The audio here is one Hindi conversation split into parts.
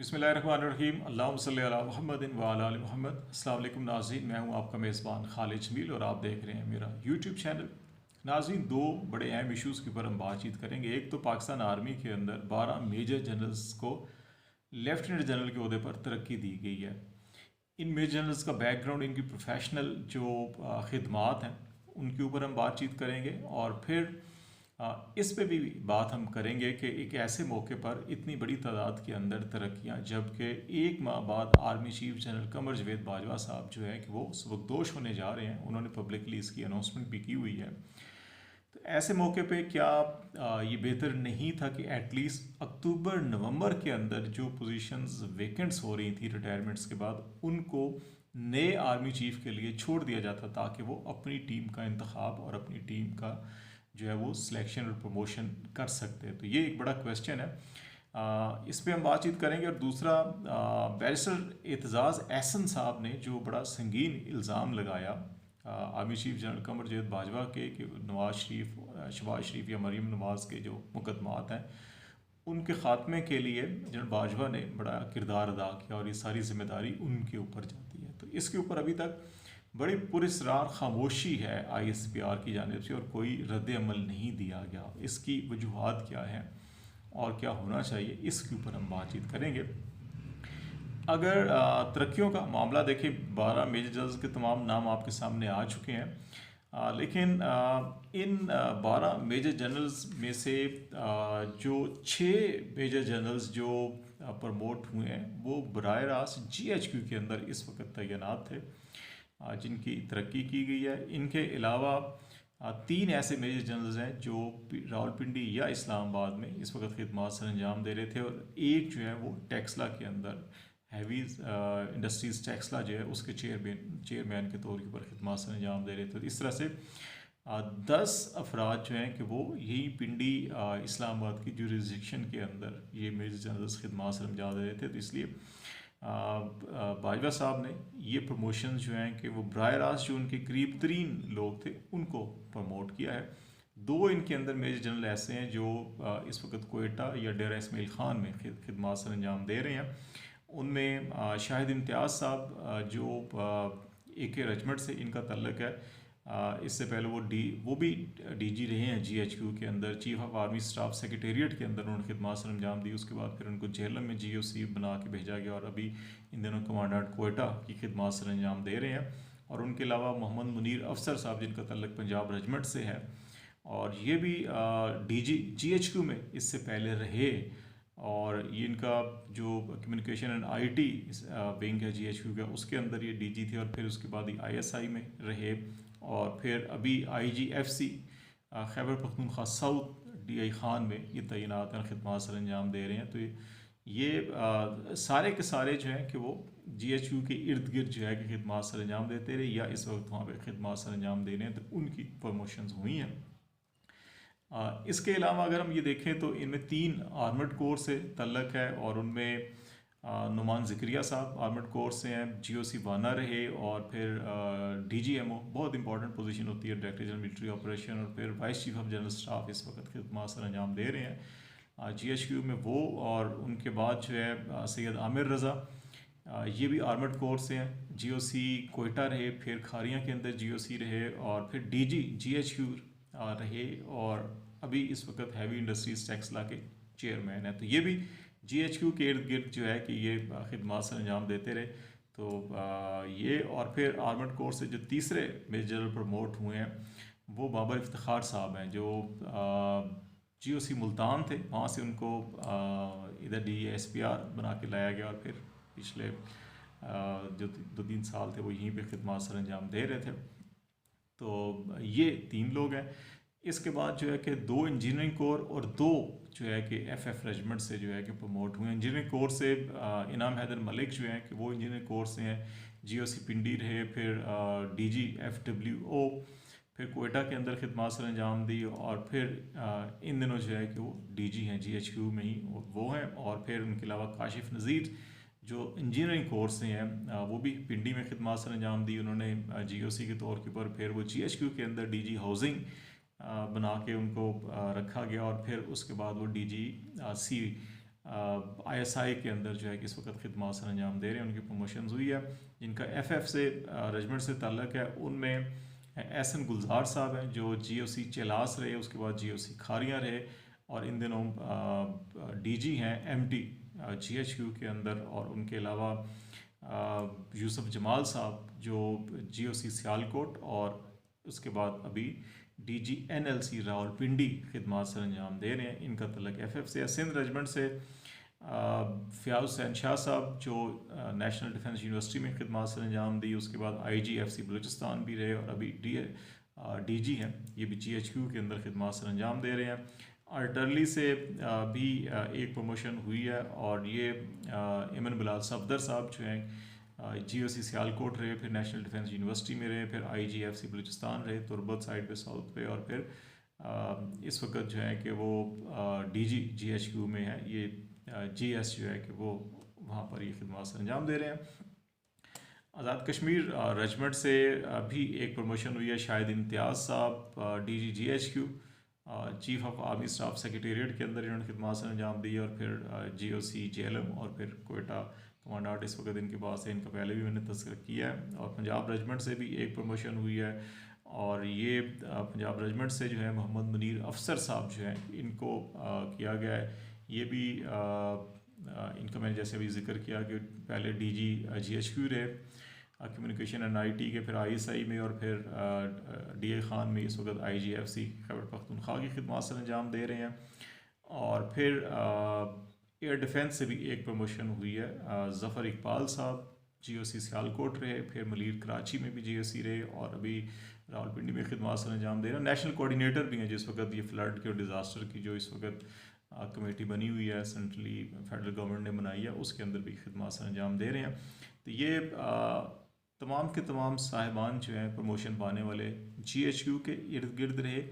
बिस्मिल्लाहिर्रहमानिर्रहीम अल्लाहुम्मा सल्लि अला मुहम्मदिन व अला आलि मुहम्मद। अस्सलाम वालेकुम नाज़रीन, मैं हूं आपका मेज़बान खालिद जमील और आप देख रहे हैं मेरा यूट्यूब चैनल। नाज़रीन, दो बड़े अहम इश्यूज़ के ऊपर हम बातचीत करेंगे। एक तो पाकिस्तान आर्मी के अंदर 12 मेजर जनरल्स को लेफ्टिनेंट जनरल के अहदे पर तरक्की दी गई है। इन मेजर जनरल्स का बैकग्राउंड, इनकी प्रोफेशनल जो खिदमात हैं उनके ऊपर हम बातचीत करेंगे और फिर इस पे भी बात हम करेंगे कि एक ऐसे मौके पर इतनी बड़ी तादाद के अंदर तरक्कियाँ, जबकि एक माह बाद army chief general Qamar Javed Bajwa साहब जो है कि वो सबकदोश होने जा रहे हैं। उन्होंने पब्लिकली इसकी अनाउंसमेंट भी की हुई है। तो ऐसे मौके पे क्या ये बेहतर नहीं था कि एटलीस्ट अक्टूबर नवंबर के अंदर जो पोजीशंस वेकेंट्स हो रही थी रिटायरमेंट्स के बाद, उनको नए आर्मी चीफ के लिए छोड़ दिया जाता ताकि वो अपनी टीम का इंतखाब और अपनी टीम का जो है वो सिलेक्शन और प्रमोशन कर सकते हैं। तो ये एक बड़ा क्वेश्चन है, इस पे हम बातचीत करेंगे। और दूसरा, बैरिस्टर एतजाज़ एहसन साहब ने जो बड़ा संगीन इल्ज़ाम लगाया army chief general Qamar Javed Bajwa के कि नवाज़ शरीफ, शहबाज शरीफ या मरीम नवाज़ के जो मुकदमात हैं उनके ख़ात्मे के लिए जनरल बाजवा ने बड़ा किरदार अदा किया और ये सारी जिम्मेदारी उनके ऊपर जाती है। तो इसके ऊपर अभी तक बड़ी पुरस्रार खामोशी है ISPR की जानिब से और कोई रद्द अमल नहीं दिया गया। इसकी वजूहात क्या हैं और क्या होना चाहिए, इसके ऊपर हम बातचीत करेंगे। अगर तरक्कियों का मामला देखें, 12 मेजर जनरल्स के तमाम नाम आपके सामने आ चुके हैं, लेकिन इन 12 मेजर जनरल्स में से जो 6 मेजर जनरल्स जो प्रमोट हुए हैं वो बराह रास्त GHQ के अंदर इस वक्त तैनात थे, जिनकी तरक्की की गई है। इनके अलावा 3 ऐसे मेजर जनरल्स हैं जो रावलपिंडी या इस्लामाबाद में इस वक्त खिदमत सर अंजाम दे रहे थे, और एक जो है वो टेक्सला के अंदर हैवी इंडस्ट्रीज़ टेक्सला जो है उसके चेयरमैन के तौर के ऊपर खिदमत सर अंजाम दे रहे थे। तो इस तरह से 10 अफराद जो हैं कि वो यही पिंडी इस्लामाबाद की जुरिस्डिक्शन के अंदर ये मेजर जनरल्स खिदमत सर अंजाम दे रहे थे। तो इसलिए बाजवा साहब ने ये प्रमोशन जो हैं कि वो बराह रास्त जो उनके करीब तरीन लोग थे उनको प्रमोट किया है। 2 इनके अंदर मेजर जनरल ऐसे हैं जो इस वक्त कोयटा या डेरा इस्माइल ख़ान में खिदमत सर अंजाम दे रहे हैं। उनमें शाहिद इम्तियाज़ साहब जो AK रेजिमेंट से इनका तल्लक है, इससे पहले वो भी DG रहे हैं GHQ के अंदर। Chief of army staff secretariat के अंदर उन्होंने खिदमत सर अंजाम दी। उसके बाद फिर उनको जेहलम में GOC बना के भेजा गया और अभी इन दिनों कमांडेंट कोयटा की खिदमत सर अंजाम दे रहे हैं। और उनके अलावा मोहम्मद मुनीर अफसर साहब जिनका तल्लक पंजाब रेजिमेंट से है, और ये भी DG GHQ में इससे पहले रहे, और ये इनका जो कम्युनिकेशन एंड IT विंग है GHQ का, उसके अंदर ये DG थे, और फिर उसके बाद ये ISI में रहे, और फिर अभी IGFC Khyber Pakhtunkhwa south DI Khan में ये तैनात हैं, खिदमत सर अंजाम दे रहे हैं। तो ये सारे के सारे जो हैं कि वो GHQ के इर्द गिर्द जो है कि खिदमत सर अंजाम देते रहे या इस वक्त वहाँ पर खिदमत सर अंजाम दे रहे हैं, तो उनकी प्रमोशंस हुई हैं। इसके अलावा अगर हम ये देखें तो इनमें 3 आर्मड कोर से तल्लक है, और उनमें नुमान ज़िक्रिया साहब आर्मड कोर से हैं, GOC वाना रहे, और फिर DGMO बहुत इंपॉर्टेंट पोजीशन होती है, डायरेक्टर जनरल मिलिट्री ऑपरेशन, और फिर vice chief of general staff इस वक्त खिदमत सर अंजाम दे रहे हैं GHQ में वो। और उनके बाद जो है सैयद आमिर रज़ा, ये भी आर्मड कोर से हैं, GOC कोयटा रहे, फिर खारियाँ के अंदर GOC रहे, और फिर DG GHQ रहे, और अभी इस वक्त हैवी इंडस्ट्रीज टेक्सला के चेयरमैन है। तो ये भी GHQ के इर्द गिर्द जो है कि ये खिदमत सर अंजाम देते रहे। तो ये, और फिर आर्मड कोर से जो तीसरे मेजर जनरल प्रमोट हुए हैं वो बाबर इफ्तिखार साहब हैं, जो GOC मुल्तान थे, वहाँ से उनको इधर DSPR बना के लाया गया, और फिर पिछले जो 2-3 साल थे वो यहीं पे खिदमत सर अंजाम दे रहे थे। तो ये 3 लोग हैं। इसके बाद जो है कि 2 इंजीनियरिंग कोर और 2 जो है कि FF रेजिमेंट से जो है कि प्रमोट हुए हैं। इंजीनियरिंग कोर से इनाम हैदर मलिक जो हैं कि वो इंजीनियरिंग कोर से हैं, GOC पिंडी रहे, फिर DG FWO, फिर कोयटा के अंदर खिदमत सर अंजाम दी, और फिर इन दिनों जो है कि वो DG हैं GHQ में ही वो हैं। और फिर उनके अलावा काशिफ नज़ीर जो इंजीनियरिंग कोर्स से हैं वो भी पिंडी में खिदमत सर अंजाम दी उन्होंने GOC के तौर के ऊपर। फिर वो GHQ के अंदर DG हाउसिंग बना के उनको रखा गया, और फिर उसके बाद वो DG C ISI के अंदर जो है कि इस वक्त खिदमत सर अंजाम दे रहे हैं, उनकी प्रमोशन हुई है। जिनका FF से रेजिमेंट से ताल्लुक़ है उनमें एहसन गुलजार साहब हैं जो GOC चेलास रहे, उसके बाद GOC खारियाँ रहे, और इन दिनों DG हैं MT GHQ के अंदर। और उनके अलावा यूसुफ जमाल साहब जो GOC सियालकोट, और उसके बाद अभी DG NLC रावलपिंडी खिदमत सर अंजाम दे रहे हैं। इनका तल्लक FF से। सिंध रेजिमेंट से फ़याज़ हुसैन शाह साहब जो नेशनल डिफेंस यूनिवर्सिटी में खिदमत सर अंजाम दी, उसके बाद IGFC बलूचिस्तान भी रहे, और अभी DG हैं, ये भी GHQ के अंदर खिदमत सर अंजाम दे रहे हैं। आर्टरली से भी एक प्रमोशन हुई है, और ये इमन बिलाल सफदर साहब जो हैं GOC सियालकोट रहे, फिर नेशनल डिफेंस यूनिवर्सिटी में रहे, फिर IGFC बलूचिस्तान रहे तुर्बत साइड पे साउथ पे, और फिर इस वक्त जो है कि वो DG GHQ में है। ये GS जो है कि वो वहाँ पर ये खिदमत सर अंजाम दे रहे हैं। आज़ाद कश्मीर रेजिमेंट से भी एक प्रमोशन हुई है। शाहिद इम्तियाज़ साहब DG GHQ chief of army staff secretariat के अंदर इन्होंने खिदमत सर अंजाम दी, और फिर GOC JLM और फिर कोयटा कमांडार्ट इस वक्त इनके पास है। इनका पहले भी मैंने तस्करा किया है। और पंजाब रेजिमेंट से भी एक प्रमोशन हुई है, और ये पंजाब रेजिमेंट से जो है मोहम्मद मुनीर अफसर साहब जो हैं इनको किया गया है। ये भी इनका मैंने जैसे अभी जिक्र किया कि पहले DG GHQ रहे कम्युनिकेशन एंड IT के, फिर ISI में, और फिर DA खान में इस वक्त IGFC खैबर पख्तूनख्वा की खिदमत सर अंजाम दे रहे हैं। और फिर एयर डिफेंस से भी एक प्रमोशन हुई है। ज़फ़र इकबाल साहब GOC सियालकोट रहे, फिर मलीर कराची में भी GOC रहे, और अभी रावलपिंडी में खिदमत सर अंजाम दे रहे हैं। नेशनल कोऑर्डिनेटर भी हैं जिस वक्त ये फ्लड के और डिज़ास्टर की जो इस वक्त कमेटी बनी हुई है, सेंट्रली फेडरल गवर्नमेंट ने बनाई है, उसके अंदर भी खिदमत सर अंजाम दे रहे हैं। तो ये तमाम के तमाम साहिबान जो हैं प्रमोशन पाने वाले GHQ के इर्द गिर्द रहे।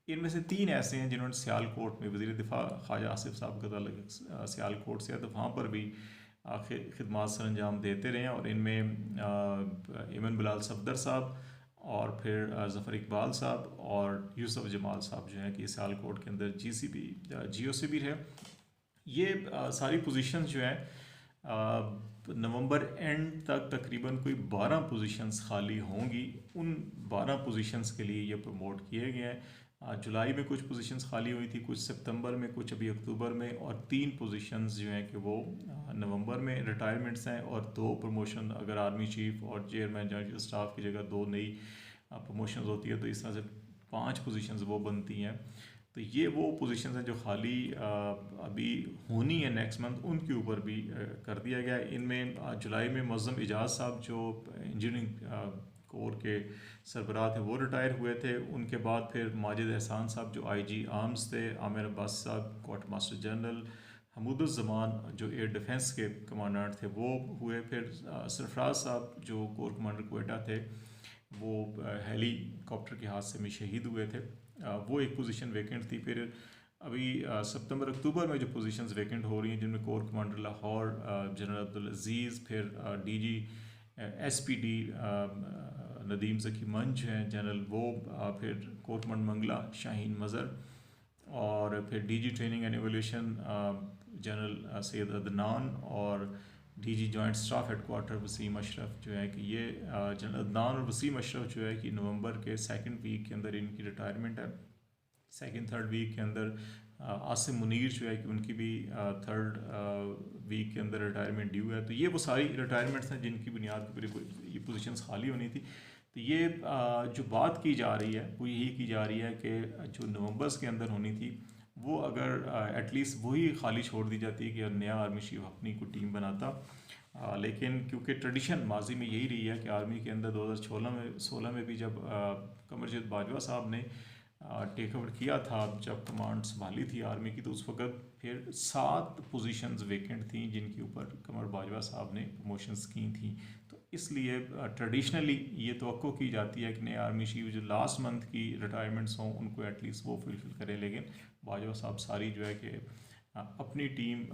इनमें से 3 ऐसे हैं जिन्होंने सियालकोट में, वज़ीर दिफा ख्वाजा आसिफ साहब का ताल्लुक सियालकोट से है, तो वहाँ पर भी खिदमत सर अंजाम देते रहे हैं। और इनमें इमन बिलाल सफदर साहब, और फिर ज़फ़र इकबाल साहब, और यूसुफ जमाल साहब जो हैं कि सियालकोट के अंदर GOC भी रहे। ये सारी पोजीशंस जो हैं नवंबर एंड तक तकरीबन कोई 12 पोजीशंस खाली होंगी। उन 12 पोजीशंस के लिए ये प्रमोट किए गए हैं। जुलाई में कुछ पोजीशंस खाली हुई थी, कुछ सितंबर में, कुछ अभी अक्टूबर में, और 3 पोजीशंस जो हैं कि वो नवंबर में रिटायरमेंट्स हैं, और 2 प्रमोशन अगर आर्मी चीफ और चेयरमैन जनरल स्टाफ की जगह 2 नई प्रमोशन होती है, तो इस तरह से 5 पोजीशंस वो बनती हैं। तो ये वो पोजीशंस हैं जो खाली अभी होनी है नेक्स्ट मंथ, उनके ऊपर भी कर दिया गया है। इनमें जुलाई में मुअज़्ज़म इजाज़ साहब जो इंजीनियरिंग कोर के सरबराह थे वो रिटायर हुए थे। उनके बाद फिर माजिद एहसान साहब जो IG आर्म्स थे, आमिर अब्बास साहब क्वार्टर मास्टर जनरल, हमूदुज़्ज़मान जो एयर डिफेंस के कमांडेंट थे वो हुए। फिर सरफराज साहब जो कोर कमांडर कोयटा थे वो हेलीकॉप्टर के हादसे में शहीद हुए थे, वो एक पोजीशन वैकेंट थी। फिर अभी सितंबर अक्टूबर में जो पोजीशंस वैकेंट हो रही हैं जिनमें core commander Lahore general Abdul Aziz, फिर DG SPD नदीम ज़की मंच हैं जनरल वो, फिर कोर कमांडर मंगला शाहीन मज़र, और फिर DG training and evolution general Syed Adnan, और DG joint staff headquarter Waseem Ashraf जो है कि ये जनरल अदनान और वसीम अशरफ जो है कि नवंबर के 2nd वीक के अंदर इनकी रिटायरमेंट है। 2nd-3rd वीक के अंदर आसिम मुनीर जो है कि उनकी भी 3rd वीक के अंदर रिटायरमेंट ड्यू है। तो ये वो सारी रिटायरमेंट्स हैं जिनकी बुनियाद के ऊपर ये पोजीशंस खाली होनी थी। तो ये जो बात की जा रही है वो यही की जा रही है कि जो नवंबर्स के अंदर होनी थी वो अगर एटलीस्ट वही खाली छोड़ दी जाती कि नया आर्मी चीफ अपनी कोई टीम बनाता। लेकिन क्योंकि ट्रेडिशन माजी में यही रही है कि आर्मी के अंदर 2016 में भी जब कमरजीत बाजवा साहब ने टेक ओवर किया था, जब कमांड संभाली थी आर्मी की, तो उस वक्त फिर 7 पोजीशंस वैकेंट थी जिनके ऊपर कमर बाजवा साहब ने प्रमोशंस की थी। तो इसलिए ट्रेडिशनली ये तवक्को की जाती है कि नए आर्मी चीफ जो लास्ट मंथ की रिटायरमेंट्स हों उनको एटलीस्ट वो फुलफिल करें। लेकिन बाजवा साहब सारी जो है कि अपनी टीम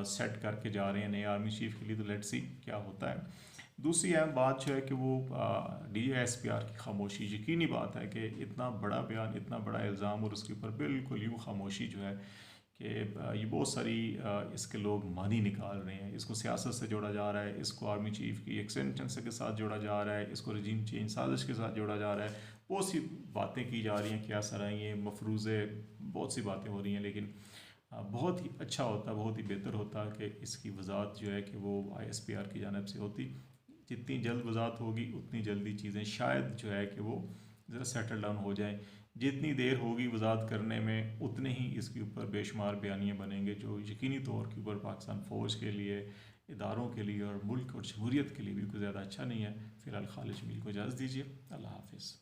सेट करके जा रहे हैं नए आर्मी चीफ के लिए, तो लेट्स सी क्या होता है। दूसरी अहम बात जो है कि वो DGSPR की खामोशी, यकीनी बात है कि इतना बड़ा बयान, इतना बड़ा इल्ज़ाम और उसके ऊपर बिल्कुल यूँ खामोशी जो है कि ये बहुत सारी इसके लोग मानी निकाल रहे हैं, इसको सियासत से जोड़ा जा रहा है, इसको आर्मी चीफ की एक्सटेंशन से के साथ जोड़ा जा रहा है, इसको रजीम चेंज साजिश के साथ जोड़ा जा रहा है। बहुत सी बातें की जा रही हैं, क्या सराहिए मफरूज़े, बहुत सी बातें हो रही हैं। लेकिन बहुत ही अच्छा होता, बहुत ही बेहतर होता कि इसकी वजाहत जो है कि वो ISPR की जानब से होती। जितनी जल्द वजाहत होगी उतनी जल्दी चीज़ें शायद जो है कि वो ज़रा सेटल डाउन हो जाएं। जितनी देर होगी वजाहत करने में उतने ही इसके ऊपर बेशुमार बयानियाँ बनेंगे जो यकीनी तौर के ऊपर पाकिस्तान फ़ौज के लिए, इदारों के लिए और मुल्क और जमहूरियत के लिए भी कोई ज़्यादा अच्छा नहीं है। फ़िलहाल खालिद जमील को इजाज़त दीजिए। अल्लाह हाफ़िज़।